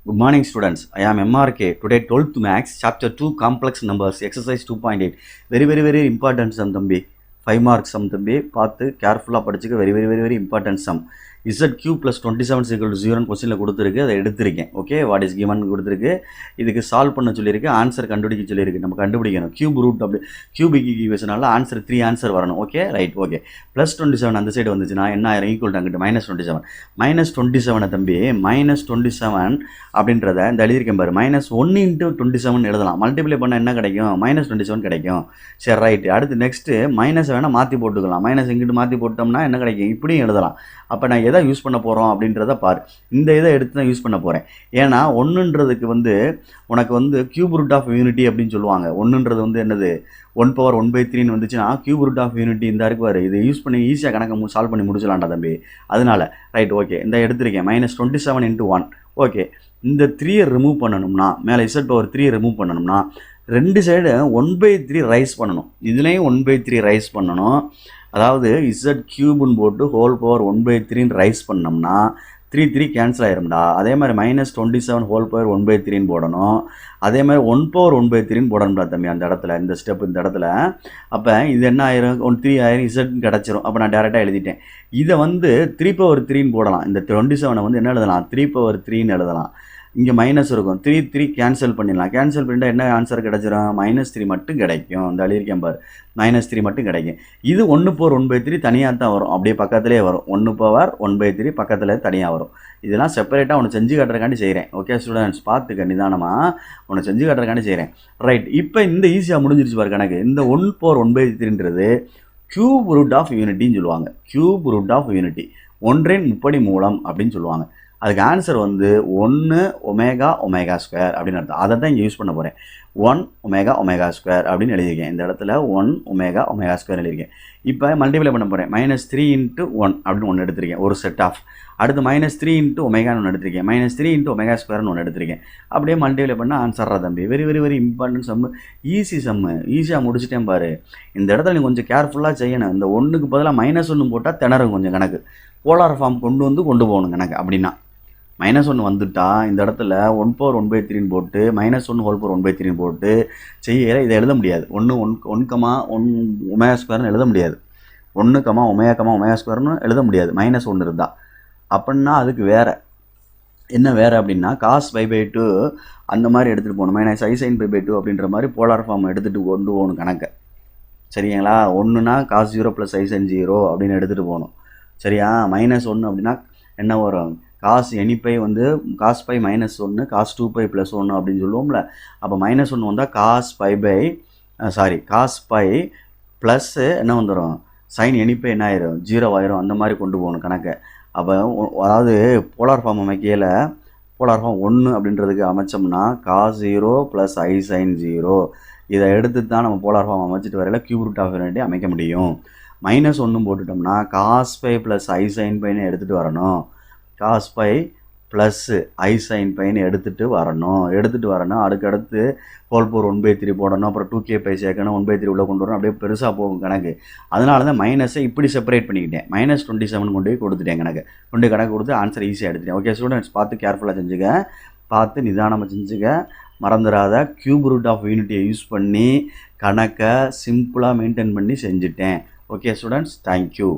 Good morning, students. I am MRK. Today, 12th Max, Chapter 2, Complex Numbers, Exercise 2.8. Very important sum, தம்பி. 5 marks sum, தம்பி. பார்த்து கேர்ஃபுல்லாக படிச்சுக்க. Very important sum. Z cube plus 27 is equal to 0 கொஸ்டினில் கொடுத்துருக்கு, அதை எடுத்திருக்கேன். Okay, what is given கொடுத்துருக்கு, இதுக்கு சால்வ் பண்ண சொல்லியிருக்கு, ஆன்சர் கண்டுபிடிக்க சொல்லியிருக்கு. நம்ம கண்டுபிடிக்கணும். கியூப் ரூட் அப்படி கியூபிக் ஈக்குவேஷனால ஆன்சர் 3 ஆன்சர் வரணும். Okay, right. ஓகே, ப்ளஸ் 27 அந்த சைடு வந்துச்சுன்னா என்ன ஆயிரம், ஈக்குவல் அங்கிட்டு -27. -27 தம்பி, -27 அப்படின்றத இந்த எழுதியிருக்கேன் பாரு, -1 × 27 எழுதலாம். மல்டிப்ளை பண்ணால் என்ன கிடைக்கும், -27 கிடைக்கும். சரி, ரைட்டு. அடுத்து நெக்ஸ்ட்டு மைனஸ் வேணால் மாற்றி போட்டுக்கலாம். மைனஸ் இங்கிட்டு மாற்றி போட்டோம்னா என்ன கிடைக்கும், இப்படியும் எழுதலாம். அப்போ நான் எதை யூஸ் பண்ண போகிறோம் அப்படின்றத பாரு. இந்த இதை எடுத்து தான் யூஸ் பண்ண போகிறேன். ஏன்னா ஒன்றுன்றதுக்கு உனக்கு கியூப் ரூட் ஆஃப் யூனிட்டி அப்படின்னு சொல்லுவாங்க. ஒன்றுன்றது என்னது, 1/1/3 வந்துச்சுன்னா கியூப் ரூட் ஆஃப் யூனிட்டி இந்த இருக்கு பாரு, இதை யூஸ் பண்ணி ஈஸியாக கணக்கை சால்வ் பண்ணி முடிச்சலாம்டா தம்பி. அதனால ரைட். ஓகே, இந்த எடுத்திருக்கேன். -27 × 1. ஓகே, இந்த 3 ரிமூவ் பண்ணணும்னா, மேலே Z/3 ரிமூவ் பண்ணணும்னா ரெண்டு சைடு 1/3 ரைஸ் பண்ணணும். இதுலேயும் 1/3 ரைஸ் பண்ணணும். அதாவது Z கியூப்னு போட்டு (1/3) ரைஸ் பண்ணோம்னா 3 கேன்சல் ஆயிரும்டா. அதே மாதிரி -27 (1/3) போடணும். அதே மாதிரி 1/1/3 போடணும்டா தம்பி அந்த இடத்துல, இந்த ஸ்டெப் இந்த இடத்துல. அப்போ இது என்ன ஆயிரும், 3 ஆயிரம், Z கிடச்சிரும். அப்போ நான் டேரெக்டாக எழுதிட்டேன். இதை 3/3 போடலாம். இந்த 27 என்ன எழுதலாம், 3/3 எழுதலாம். இங்கே மைனஸ் இருக்கும், 3 கேன்சல் பண்ணிடலாம். கேன்சல் பண்ணிட்டால் என்ன ஆன்சர் கிடச்சிரும், -3 மட்டும் கிடைக்கும். இந்த எழுதியிருக்கேன் பாரு, -3 மட்டும் கிடைக்கும். இது 1/1/3 தனியாக தான் வரும், அப்படியே பக்கத்துலேயே வரும். 1/1/3 பக்கத்தில் தனியாக வரும். இதெல்லாம் செப்பரேட்டாக உனக்கு செஞ்சு காட்டுறக்காண்டி செய்கிறேன். ஓகே ஸ்டூடெண்ட்ஸ், பார்த்துக்க நிதானமாக உனக்கு செஞ்சு காட்டுறக்காண்டி செய்கிறேன். ரைட். இப்போ இந்த ஈஸியாக முடிஞ்சிருச்சு பாரு கணக்கு. இந்த 1/1/3ன்றது கியூப் ரூட் ஆஃப் யூனிட்டின்னு சொல்லுவாங்க. கியூப் ரூட் ஆஃப் யூனிட்டி, ஒன்றின் முப்படி மூலம் அப்படின்னு சொல்லுவாங்க. அதுக்கு ஆன்சர் 1 ω² அப்படின்னு அர்த்தம். அதை தான் இங்கே யூஸ் பண்ண போகிறேன். 1 ω² அப்படின்னு எழுதியிருக்கேன். இந்த இடத்துல 1 ω² எழுதியிருக்கேன். இப்போ மல்டிப்ளை பண்ண போகிறேன். -3 × 1 அப்படின்னு ஒன்று எடுத்திருக்கேன், ஒரு செட் ஆஃப். அடுத்து -3 × ω ஒன்று எடுத்திருக்கேன். -3 × ω² ஒன்று எடுத்திருக்கேன். அப்படியே மல்டிப்ளை பண்ணால் ஆன்சர்ரா தம்பி. வெரி இம்பார்ட்டன்ட் சம்மு, ஈஸி சம்மு, ஈஸியாக முடிச்சுட்டேன் பாரு. இந்த இடத்துல நீ கொஞ்சம் கேர்ஃபுல்லாக செய்யணும். இந்த 1க்கு பதிலாக -1 போட்டால் திணறும் கொஞ்சம் கணக்கு. போலார் ஃபார்ம் கொண்டு போகணும் கணக்கு. அப்படின்னா -1 வந்துட்டா இந்த இடத்துல 1/1/3 போட்டு -1/1/3 போட்டு செய்ய இதை எழுத முடியாது. 1 ω² எழுத முடியாது. 1 ω² எழுத முடியாது. -1 இருந்தால். அப்படின்னா அதுக்கு வேறு என்ன வேறு அப்படின்னா cos π/2 அந்த மாதிரி எடுத்துகிட்டு போகணும். -i sin π/2 அப்படின்ற மாதிரி போலார் ஃபார்ம் எடுத்துகிட்டு கொண்டு போகணும் கணக்கை. சரிங்களா? 1னா cos 0 + i sin 0 அப்படின்னு எடுத்துகிட்டு போகணும். சரியா? -1 அப்படின்னா என்ன வரும், காஸ் எனிப்பை cos π -1 cos 2π + 1 அப்படின்னு சொல்லுவோம்ல. அப்போ -1 வந்தால் cos π ப்ளஸ் என்ன வந்துடும், சைன் எனிப்பை என்ன ஆயிரும், 0 ஆயிரும். அந்த மாதிரி கொண்டு போகணும் கணக்கை. அப்போ அதாவது போலார் ஃபார்ம் அமைக்கையில் போலார் ஃபார்ம் 1 அப்படின்றதுக்கு அமைச்சோம்னா cos 0 + i sin 0 இதை எடுத்து தான் நம்ம போலார் ஃபார்ம் அமைச்சிட்டு வரையில் கியூப் ரூட் ஆஃப் யூனிட்டி அமைக்க முடியும். -1 போட்டுட்டோம்னா cos π + i sin πன்னு எடுத்துகிட்டு வரணும். cos π + i sin πன்னு எடுத்துகிட்டு வரணும். அடுத்தடுத்து (1/3) போடணும். அப்புறம் 2kπ சேர்க்கணும், 1/3 உள்ளே கொண்டு வரணும். அப்படியே பெருசாக போகும் கணக்கு. அதனால தான் மைனஸை இப்படி செப்பரேட் பண்ணிக்கிட்டேன். -27 கொண்டு போய் கொடுத்துட்டேன் கணக்கு. கணக்கு கொடுத்து ஆன்சர் ஈஸியாக எடுத்துட்டேன். ஓகே ஸ்டூடெண்ட்ஸ், பார்த்து கேர்ஃபுல்லாக செஞ்சுக்க, பார்த்து நிதானமாக செஞ்சுக்க. மறந்துடாத, கியூப் ரூட் ஆஃப் யூனிட்டியை யூஸ் பண்ணி கணக்கை சிம்பிளாக மெயின்டைன் பண்ணி செஞ்சுட்டேன். Okay students, thank you.